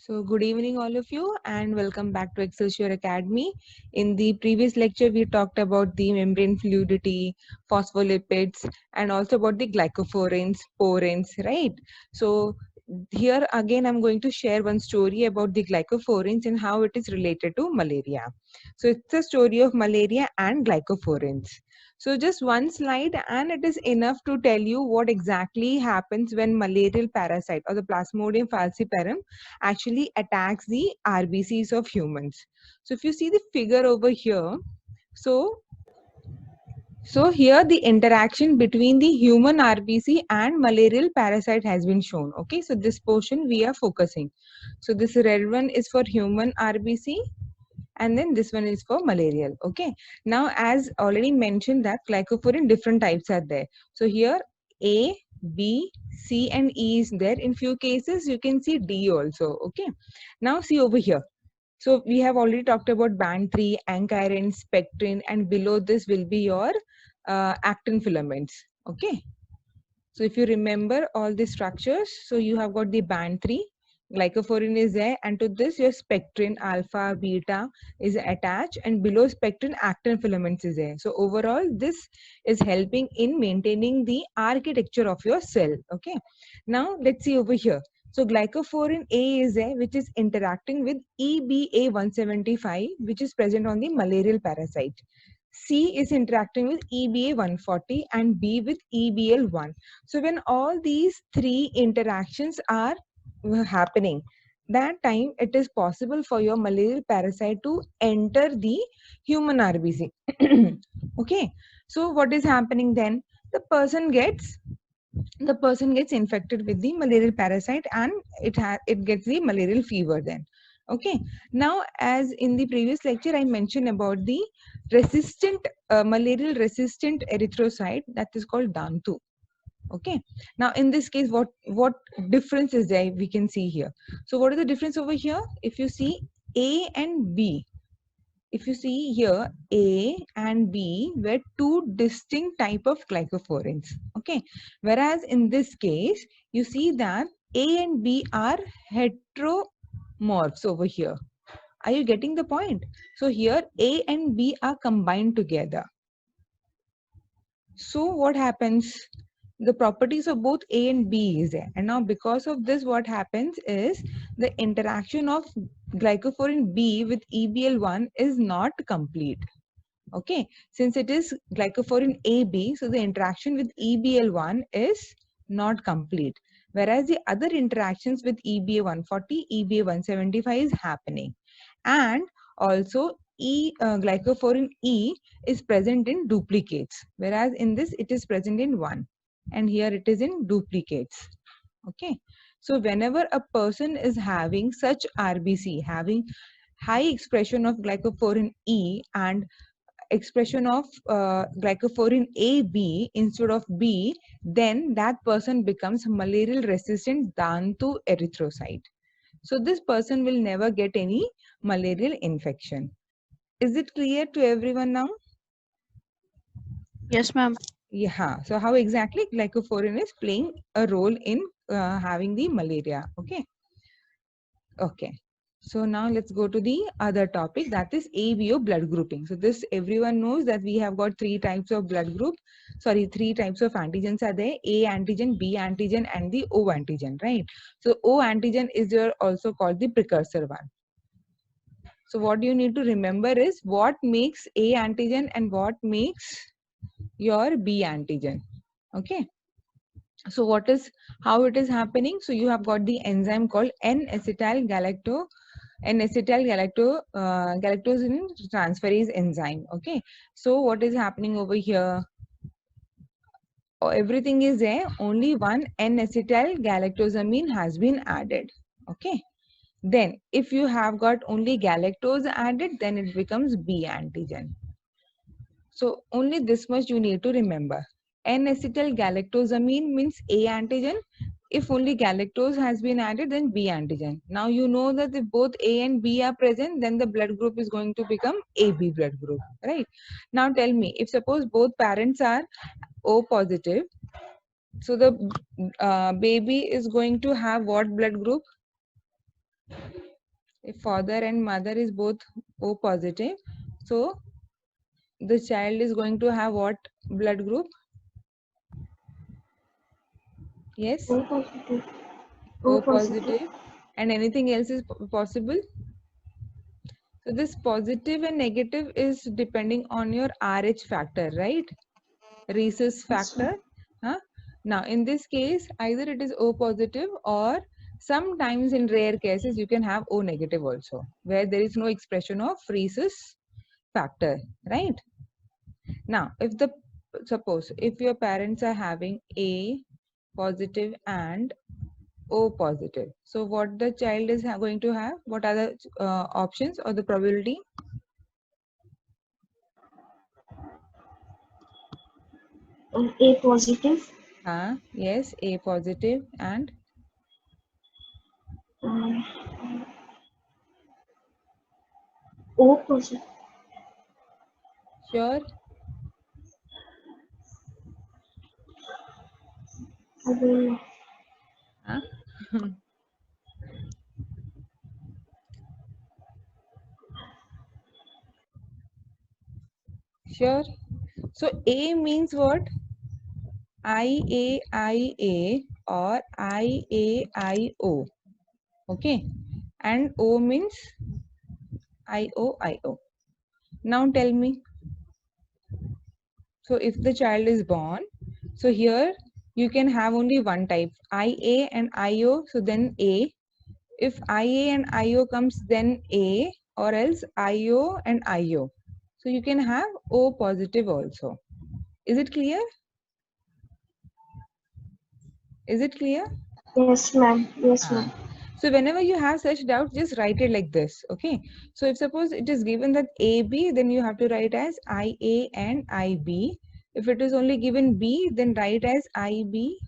So good evening all of you and welcome back to Excelsior Academy. In the previous lecture we talked about the membrane fluidity, phospholipids and also about the glycophorins, porins, right? So here again I'm going to share one story about the glycophorins and how it is related to malaria. So it's a story of malaria and glycophorins. So just one slide and it is enough to tell you what exactly happens when malarial parasite or the Plasmodium falciparum actually attacks the RBCs of humans. So if you see the figure over here, so here the interaction between the human RBC and malarial parasite has been shown. Okay, so this portion we are focusing. So this red one is for human RBC and then this one is for malarial. Okay, now as already mentioned that glycophorin different types are there. So here A, B, C and E is there. In few cases you can see D also. Okay, now see over here. So we have already talked about band 3, ankyrin, spectrin, and below this will be your actin filaments. Okay. So if you remember all the structures, so you have got the band 3, glycophorin is there, and to this your spectrin, alpha, beta is attached, and below spectrin, actin filaments is there. So overall, this is helping in maintaining the architecture of your cell. Okay. Now let's see over here. So glycophorin A is there, which is interacting with EBA175, which is present on the malarial parasite. C is interacting with EBA140 and B with EBL1. So when all these three interactions are happening, that time it is possible for your malarial parasite to enter the human RBC. Okay. So what is happening then? The person gets infected with the malarial parasite and it gets the malarial fever then. Okay, now as in the previous lecture I mentioned about the resistant malarial resistant erythrocyte that is called dantu. Okay, now in this case what difference is there we can see here. So what is the difference over here? If you see A and B, if you see here, A and B were two distinct type of glycophorins. Okay, whereas in this case, you see that A and B are heteromorphs over here. Are you getting the point? So here A and B are combined together. So what happens? The properties of both A and B is there. And now because of this, what happens is the interaction of glycophorin B with EBL1 is not complete. Okay, since it is glycophorin AB, so the interaction with EBL1 is not complete. Whereas the other interactions with EBA140, EBA175 is happening. And also glycophorin E is present in duplicates, whereas in this it is present in one, and here it is in duplicates. Okay, so whenever a person is having such RBC, having high expression of glycophorin E and expression of glycophorin AB instead of B, then that person becomes malarial resistant dantu erythrocyte. So this person will never get any malarial infection. Is it clear to everyone now? Yes, ma'am. Yeah. So how exactly glycophorin is playing a role in having the malaria? Okay. Okay. So now let's go to the other topic, that is ABO blood grouping. So this everyone knows that we have got three types of blood group. Sorry, three types of antigens are there: A antigen, B antigen, and the O antigen, right? So O antigen is your also called the precursor one. So what you need to remember is what makes A antigen and what makes your B antigen. Okay. So how it is happening? So you have got the enzyme called galactosidase transferase enzyme. Okay. So what is happening over here? Oh, everything is there. Only one N-acetyl galactosamine has been added. Okay. Then if you have got only galactose added, then it becomes B antigen. So only this much you need to remember. N-acetyl galactosamine means A antigen. If only galactose has been added, then B antigen. Now you know that if both A and B are present, then the blood group is going to become AB blood group, right? Now tell me, if suppose both parents are O positive, so the baby is going to have what blood group? If father and mother is both O positive, so the child is going to have what blood group? Yes, O positive. O positive. And anything else is possible? So this positive and negative is depending on your Rh factor, right? Rhesus factor. Huh? Now in this case, either it is O positive, or sometimes in rare cases you can have O negative also, where there is no expression of rhesus factor, right? Now suppose if your parents are having A positive and O positive, so what the child is going to have? What are the options or the probability? A positive. Yes, A positive and Um, O positive. sure. I don't know. Huh? Sure. So A means what? IAIA or IAIO. Okay. And O means IOIO. Now tell me. So if the child is born, so here you can have only one type, IA and IO. So then A. If IA and IO comes, then A, or else IO and IO. So you can have O positive also. Is it clear? Is it clear? Yes, ma'am. Yes, ma'am. So whenever you have such doubt, just write it like this. Okay. So if suppose it is given that AB, then you have to write as IA and IB. If it is only given B, then write as IB,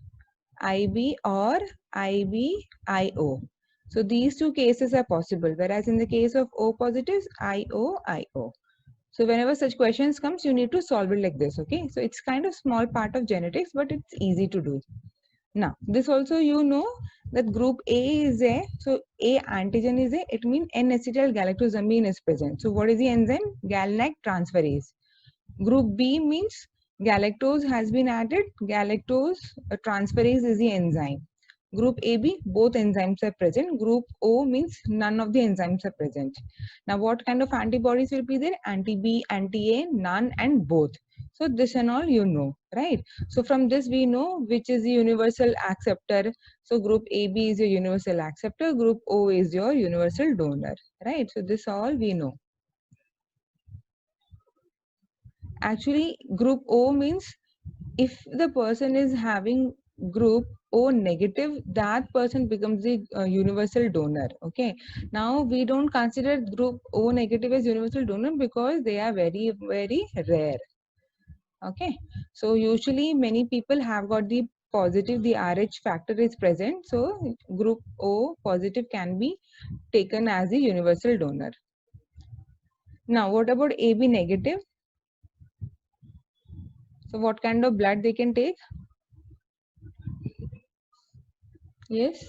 IB or IB, IO. So these two cases are possible. Whereas in the case of O positives, IO, IO. So whenever such questions comes, you need to solve it like this. Okay. So it's kind of small part of genetics, but it's easy to do. Now, this also you know that group A is A. So A antigen is A. It means N-acetyl galactosamine is present. So what is the enzyme? GalNAc transferase. Group B means galactose has been added. Galactose transferase is the enzyme. Group AB, both enzymes are present. Group O means none of the enzymes are present. Now, what kind of antibodies will be there? Anti-B, anti-A, none, and both. So this and all you know, right? So from this we know which is the universal acceptor. So group AB is your universal acceptor. Group O is your universal donor, right? So this all we know. Actually, group O means if the person is having group O negative, that person becomes the universal donor. Okay. Now we don't consider group O negative as universal donor because they are very, very rare. Okay. So usually many people have got the positive, the Rh factor is present. So group O positive can be taken as a universal donor. Now what about AB negative? So what kind of blood they can take? Yes.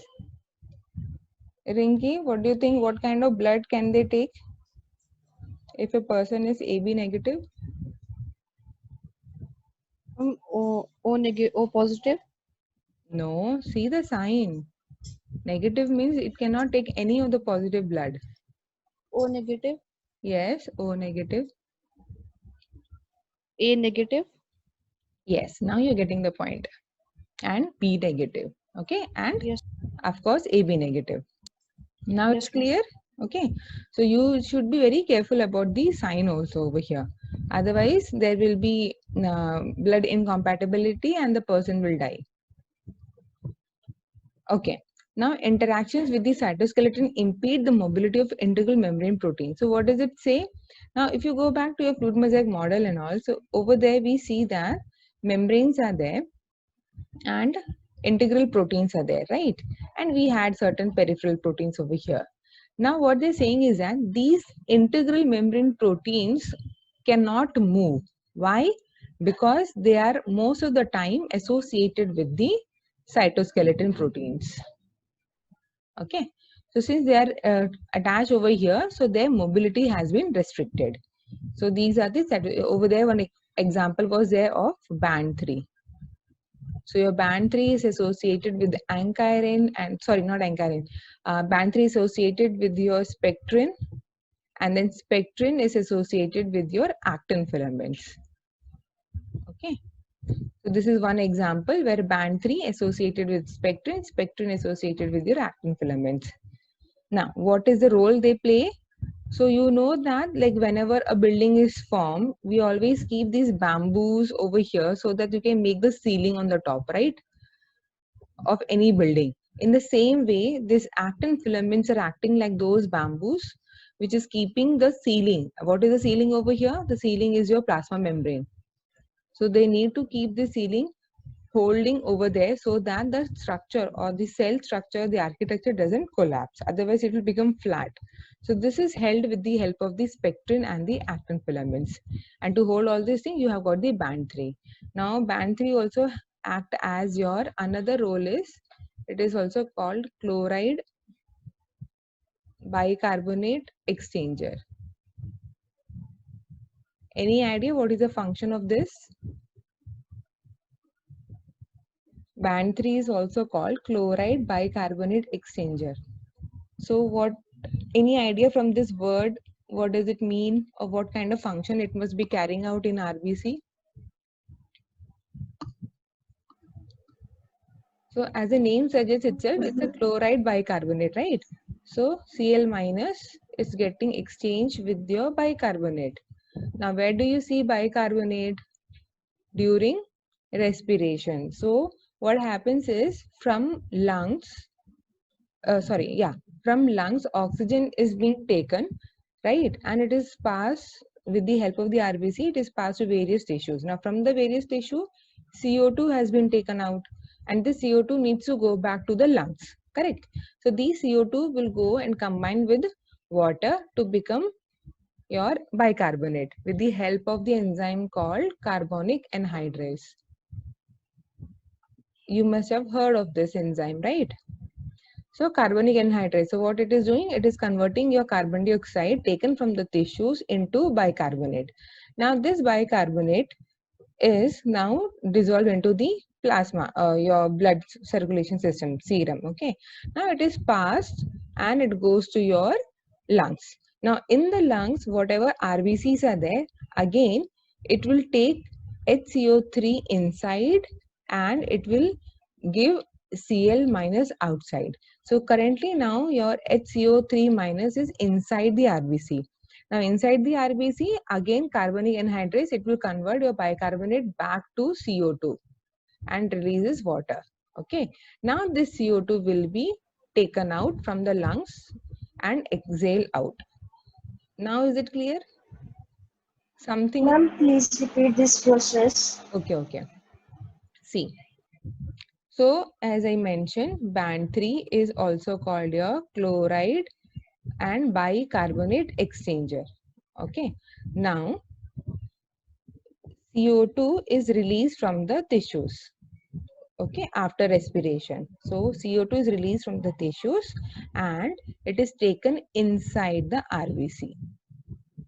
Rinki, what do you think? What kind of blood can they take if a person is AB negative? O positive. No, see the sign. Negative means it cannot take any of the positive blood. O negative. Yes, O negative. A negative. Yes, now you're getting the point. And B negative. Okay, and Yes. of course AB negative. Now Yes, it's clear. Okay, so you should be very careful about the sign also over here. Otherwise, there will be blood incompatibility and the person will die. Okay. Now, interactions with the cytoskeleton impede the mobility of integral membrane protein. So, what does it say? Now, if you go back to your fluid mosaic model and all, so over there we see that membranes are there and integral proteins are there, right? And we had certain peripheral proteins over here. Now, what they're saying is that these integral membrane proteins cannot move. Why? Because they are most of the time associated with the cytoskeleton proteins. Okay, So since they are attached over here, so their mobility has been restricted. So these are the over there. One example was there of band 3. So your band 3 is associated with ankyrin and sorry, not ankyrin. Band 3 is associated with your spectrin, and then spectrin is associated with your actin filaments. Okay. So this is one example where band 3 associated with spectrin, spectrin associated with your actin filaments. Now, what is the role they play? So you know that like whenever a building is formed, we always keep these bamboos over here so that you can make the ceiling on the top, right, of any building. In the same way, these actin filaments are acting like those bamboos, which is keeping the ceiling. What is the ceiling over here? The ceiling is your plasma membrane. So they need to keep the ceiling holding over there so that the structure or the cell structure, the architecture doesn't collapse. Otherwise, it will become flat. So this is held with the help of the spectrin and the actin filaments. And to hold all these things, you have got the band 3. Now, band 3 also act as your another role is, it is also called chloride bicarbonate exchanger. Any idea what is the function of this? Band 3 is also called chloride bicarbonate exchanger. So what, any idea from this word, what does it mean or what kind of function it must be carrying out in RBC? So as the name suggests itself, it's a chloride bicarbonate, right? So Cl minus is getting exchanged with your bicarbonate. Now where do you see bicarbonate? During respiration. So what happens is from lungs, from lungs, oxygen is being taken, right? And it is passed with the help of the RBC, it is passed to various tissues. Now, from the various tissue, CO2 has been taken out, and the CO2 needs to go back to the lungs, correct? So, these CO2 will go and combine with water to become your bicarbonate with the help of the enzyme called carbonic anhydrase. You must have heard of this enzyme, right? So carbonic anhydrase, so what it is doing, it is converting your carbon dioxide taken from the tissues into bicarbonate. Now this bicarbonate is now dissolved into the plasma, your blood circulation system, serum, okay. Now it is passed and it goes to your lungs. Now in the lungs, whatever RBCs are there, again, it will take HCO3 inside and it will give Cl minus outside. So currently now your HCO3 minus is inside the RBC. Now inside the RBC, again carbonic anhydrase, it will convert your bicarbonate back to CO2 and releases water. Okay. Now this CO2 will be taken out from the lungs and exhale out. Now is it clear? Something? Ma'am, please repeat this process. Okay. See. So as I mentioned, band 3 is also called your chloride and bicarbonate exchanger. Okay. Now CO2 is released from the tissues. Okay, after respiration. So CO2 is released from the tissues and it is taken inside the RBC.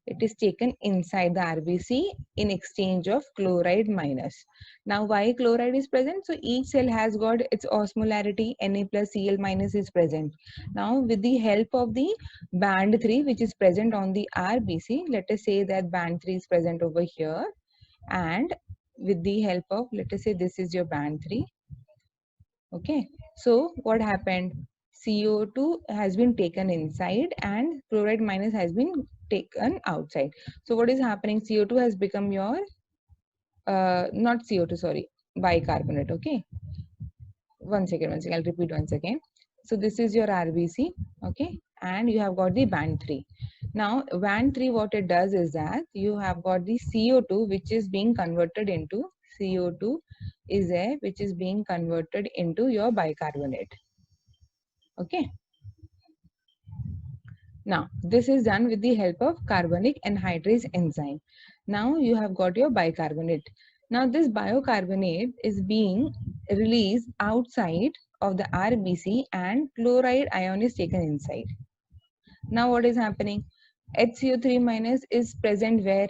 It is taken inside the RBC in exchange of chloride minus. Now why chloride is present? So each cell has got its osmolarity, Na plus Cl minus is present. Now with the help of the band 3 which is present on the RBC, let us say that band 3 is present over here, and with the help of, let us say this is your band 3. Okay, so what happened? CO2 has been taken inside and chloride minus has been taken outside. So what is happening? CO2 has become your, not CO2, sorry, bicarbonate. Okay, one second, I'll repeat once again. So this is your RBC, okay, and you have got the band 3. Now band 3, what it does is that you have got the CO2 which is being converted into CO2 is there, which is being converted into your bicarbonate. Okay. Now this is done with the help of carbonic anhydrase enzyme. Now you have got your bicarbonate. Now this bicarbonate is being released outside of the RBC and chloride ion is taken inside. Now what is happening? HCO3 minus is present where?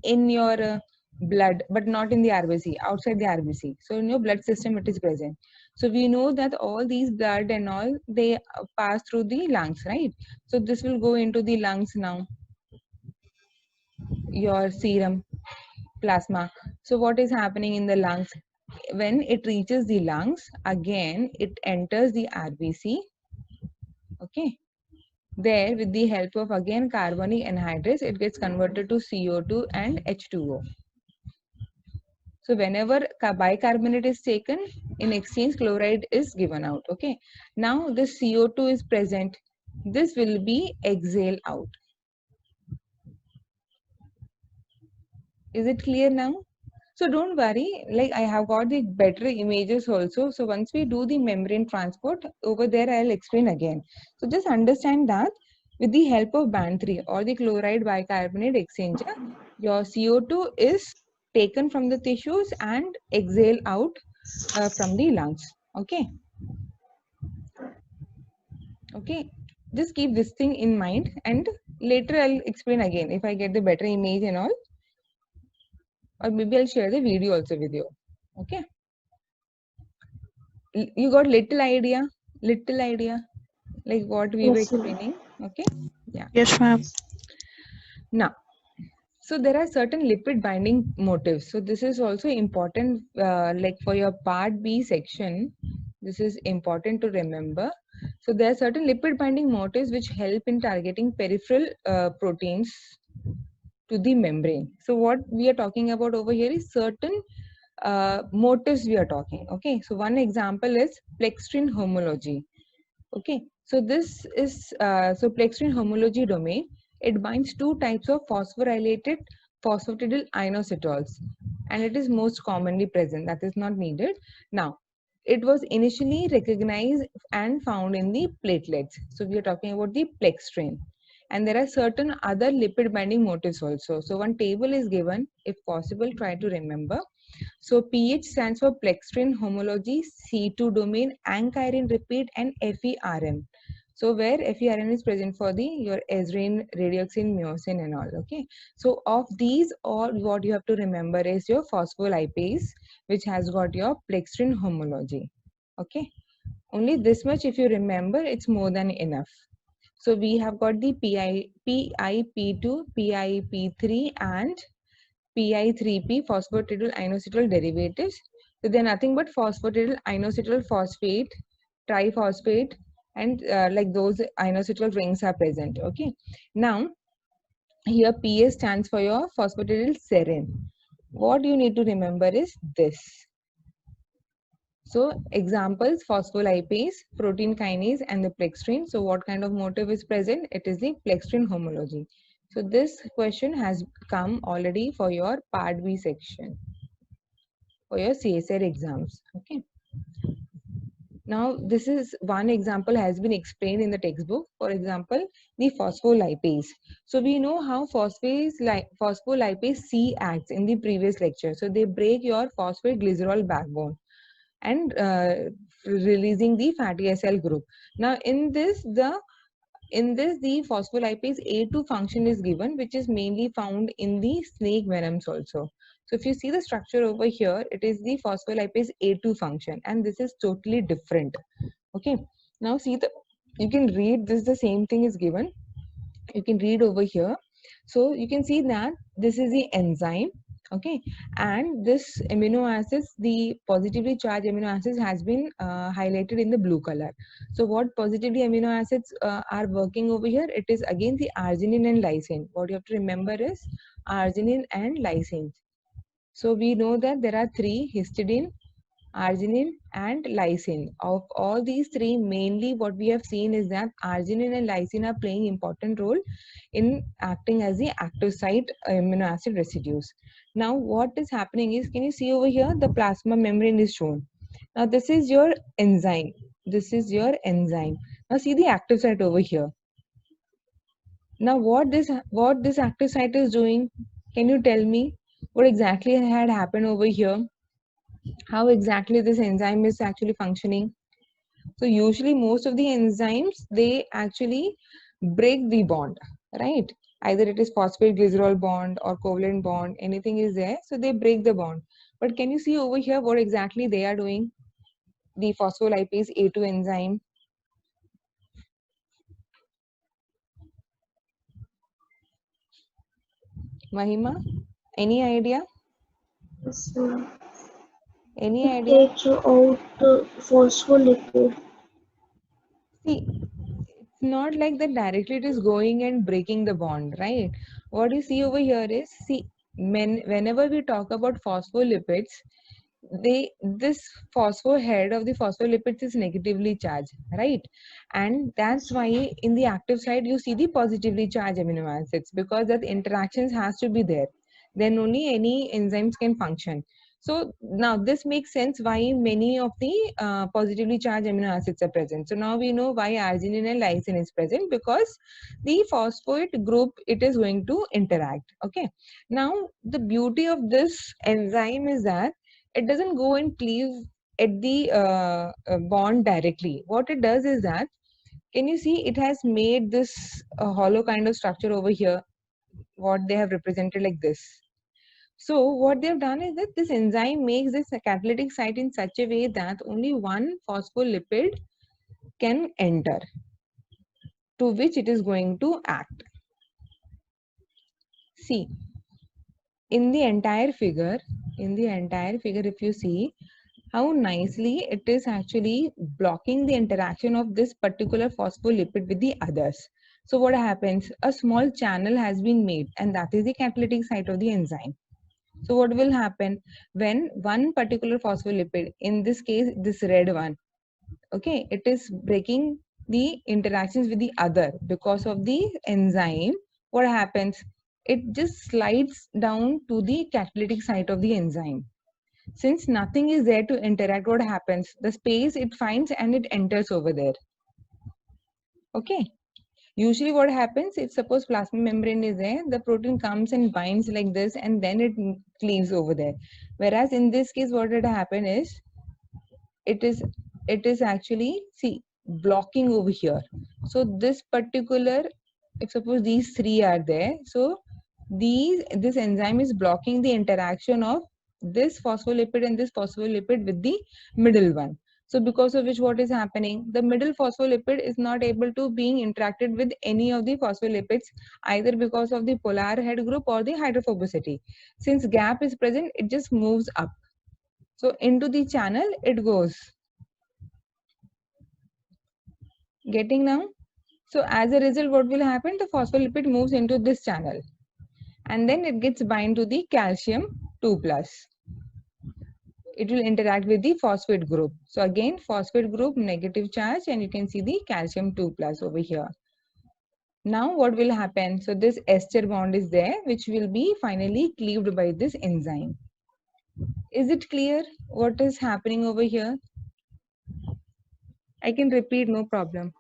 In your blood, but not in the RBC, outside the RBC. So in your blood system it is present. So we know that all these blood and all, they pass through the lungs, right? So this will go into the lungs now, your serum, plasma. So what is happening in the lungs? When it reaches the lungs, again it enters the RBC. Okay, there with the help of again carbonic anhydrase, it gets converted to CO2 and H2O. So whenever bicarbonate is taken, in exchange chloride is given out. Okay, now this CO2 is present, this will be exhaled out. Is it clear now? So don't worry, like I have got the better images also. So once we do the membrane transport over there, I'll explain again. So just understand that with the help of band 3 or the chloride bicarbonate exchanger, your CO2 is taken from the tissues and exhaled out from the lungs. Okay. Okay. Just keep this thing in mind, and later I'll explain again if I get the better image and all. Or maybe I'll share the video also with you. Okay. You got little idea like what we were Yes, ma'am. explaining. Okay. Yeah. Yes, ma'am. Now, so there are certain lipid binding motifs. So this is also important, like for your part B section, this is important to remember. So there are certain lipid binding motifs which help in targeting peripheral proteins to the membrane. So what we are talking about over here is certain motifs we are talking. Okay, so one example is plextrin homology. Okay, so this is so plextrin homology domain. It binds two types of phosphorylated phosphatidyl inositols, and it is most commonly present. That is not needed. Now, it was initially recognized and found in the platelets. So we are talking about the plextrin. And there are certain other lipid binding motifs also. So one table is given. If possible, try to remember. So pH stands for plextrin homology, C2 domain, ankyrin repeat, and FeRm. So where FeRm is present for the your ezrine, radioxin, myosin and all. Okay. So of these all, what you have to remember is your phospholipase, which has got your plextrin homology. Okay. Only this much if you remember, it's more than enough. So we have got the PIP2, PIP3 and PI3P, phosphatidyl inositol derivatives. So they're nothing but phosphatidyl inositol phosphate, triphosphate, and like those inositol rings are present. Okay. Now, here PS stands for your phosphatidyl serine. What you need to remember is this. So examples, phospholipase, protein kinase, and the plextrin. So what kind of motif is present? It is the plextrin homology. So this question has come already for your part B section, for your CSR exams. Okay. Now this is one example has been explained in the textbook. For example, the phospholipase. So we know how phospholipase C acts in the previous lecture. So they break your phosphate glycerol backbone and releasing the fatty acyl group. Now in this the phospholipase A2 function is given, which is mainly found in the snake venoms also. So if you see the structure over here, it is the phospholipase A2 function, and this is totally different. Okay. Now see you can read this, the same thing is given. You can read over here. So you can see that this is the enzyme. Okay, and this amino acids, the positively charged amino acids has been highlighted in the blue color. So what positively amino acids are working over here? It is again the arginine and lysine. What you have to remember is arginine and lysine. So we know that there are three: histidine, arginine and lysine. Of all these three, mainly what we have seen is that arginine and lysine are playing important role in acting as the active site amino acid residues. Now what is happening is, can you see over here the plasma membrane is shown. Now this is your enzyme. This is your enzyme. Now see the active site over here. Now what this active site is doing? Can you tell me what exactly had happened over here? How exactly this enzyme is actually functioning? So usually most of the enzymes, they actually break the bond, right? Either it is phosphate glycerol bond or covalent bond, anything is there. So they break the bond. But can you see over here what exactly they are doing? The phospholipase A2 enzyme. Mahima, any idea? So Any it idea? takes out the phospholipid. See, it's not like that directly it is going and breaking the bond, right? What you see over here is, see, whenever we talk about phospholipids, this phospho head of the phospholipids is negatively charged, right? And that's why in the active side you see the positively charged amino acids, because that interactions has to be there, then only any enzymes can function. So now this makes sense why many of the positively charged amino acids are present. So now we know why arginine and lysine is present, because the phosphate group, it is going to interact. Okay, now the beauty of this enzyme is that it doesn't go and cleave at the bond directly. What it does is that, can you see, it has made this hollow kind of structure over here, what they have represented like this. So what they've done is that this enzyme makes this catalytic site in such a way that only one phospholipid can enter, to which it is going to act. See, in the entire figure, if you see how nicely it is actually blocking the interaction of this particular phospholipid with the others. So what happens? A small channel has been made, and that is the catalytic site of the enzyme. So what will happen when one particular phospholipid, in this case this red one, okay, it is breaking the interactions with the other because of the enzyme, what happens? It just slides down to the catalytic site of the enzyme. Since nothing is there to interact, what happens? The space it finds and it enters over there. Okay. Usually what happens, if suppose plasma membrane is there, the protein comes and binds like this and then it cleaves over there. Whereas in this case, what would happen is, it is actually, see, blocking over here. So this particular, if suppose these three are there, so this enzyme is blocking the interaction of this phospholipid and this phospholipid with the middle one. So because of which, what is happening, the middle phospholipid is not able to being interacted with any of the phospholipids, either because of the polar head group or the hydrophobicity. Since gap is present, it just moves up, so into the channel it goes. Getting now? So as a result, what will happen? The phospholipid moves into this channel and then it gets bind to the calcium 2 plus. It will interact with the phosphate group. So again, phosphate group negative charge, and you can see the calcium 2 plus over here. Now what will happen? So this ester bond is there, which will be finally cleaved by this enzyme. Is it clear what is happening over here? I can repeat, no problem.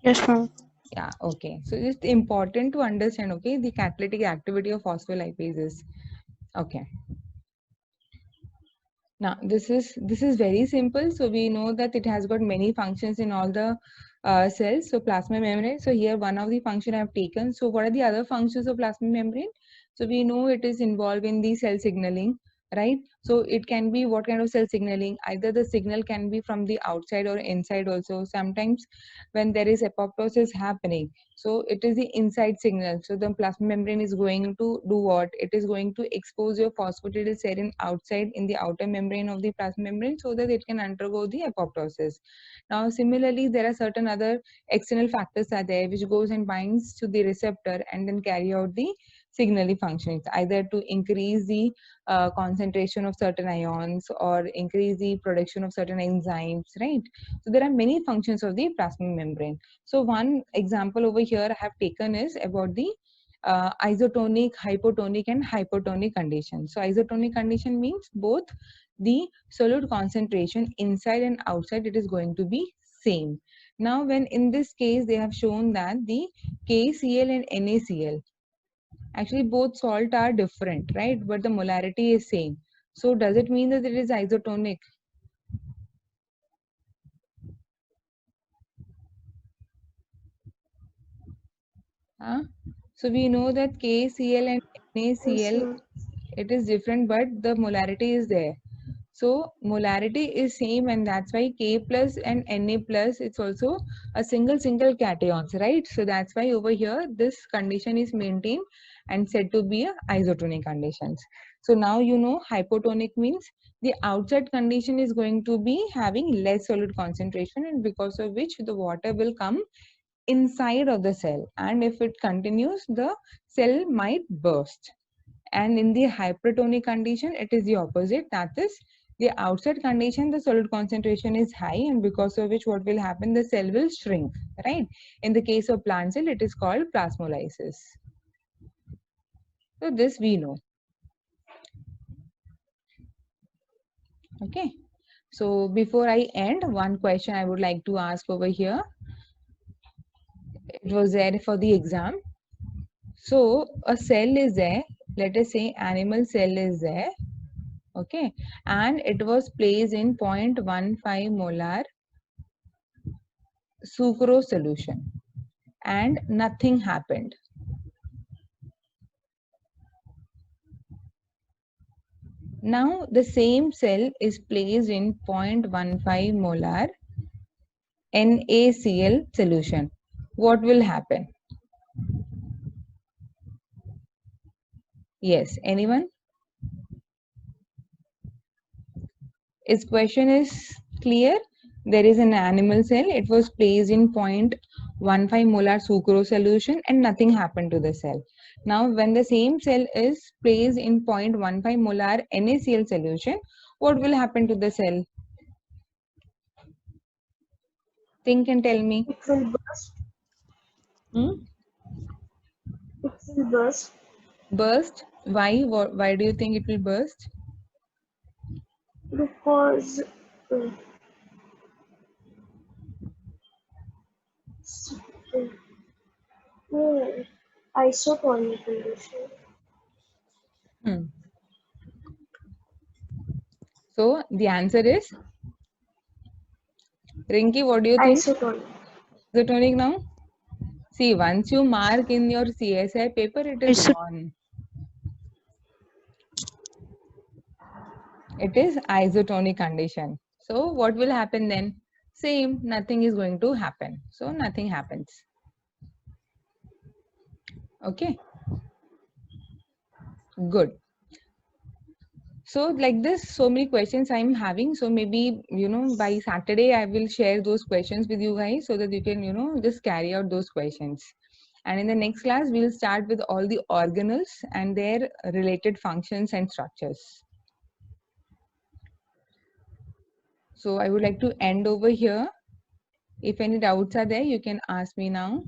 Yes, ma'am. Yeah, okay. So it's important to understand, okay, the catalytic activity of phospholipases. Okay. Now this is very simple. So we know that it has got many functions in all the cells. So plasma membrane. So here one of the function I have taken. So what are the other functions of plasma membrane? So we know it is involved in the cell signaling, right? So it can be what kind of cell signaling? Either the signal can be from the outside or inside also. Sometimes when there is apoptosis happening, so it is the inside signal. So the plasma membrane is going to do what? It is going to expose your phosphatidyl serine outside in the outer membrane of the plasma membrane so that it can undergo the apoptosis. Now, similarly, there are certain other external factors are there which goes and binds to the receptor and then carry out the signaling functions, either to increase the concentration of certain ions or increase the production of certain enzymes, right? So there are many functions of the plasma membrane. So one example over here I have taken is about the isotonic, hypotonic and hypotonic condition. So isotonic condition means both the solute concentration inside and outside, it is going to be same. Now when in this case they have shown that the KCl and NaCl, actually both salt are different, right? But the molarity is same. So does it mean that it is isotonic? So we know that KCl and Yes, NaCl, ma'am. it is different, but the molarity is there. So molarity is same, and that's why K plus and Na plus, it's also a single cations, right? So that's why over here this condition is maintained and said to be a isotonic conditions. So now you know hypotonic means the outside condition is going to be having less solid concentration, and because of which the water will come inside of the cell, and if it continues the cell might burst. And in the hypertonic condition it is the opposite, that is the outside condition the solid concentration is high, and because of which what will happen, the cell will shrink, right? In the case of plant cell it is called plasmolysis. So this we know. Okay, so before I end, one question I would like to ask over here, it was there for the exam. So a cell is there, let us say animal cell is there, okay, and it was placed in 0.15 molar sucrose solution and nothing happened. Now the same cell is placed in 0.15 molar NaCl solution. What will happen? Yes, anyone? Its question is clear. There is an animal cell. It was placed in 0.15 molar sucrose solution and nothing happened to the cell. Now, when the same cell is placed in 0.15 molar NaCl solution, what will happen to the cell? Think and tell me. It will burst. Hmm? It will burst Burst? Why? Why do you think it will burst? because uh, s- isotonic condition. Hmm. So the answer is Rinki. What do you think? Isotonic. Isotonic now. See, once you mark in your CSI paper, it is Iso gone. It is isotonic condition. So what will happen then? Same, nothing is going to happen. So nothing happens. Okay, good. So like this, so many questions I'm having. So maybe, by Saturday, I will share those questions with you guys so that you can, just carry out those questions. And in the next class, we'll start with all the organelles and their related functions and structures. So I would like to end over here. If any doubts are there, you can ask me now.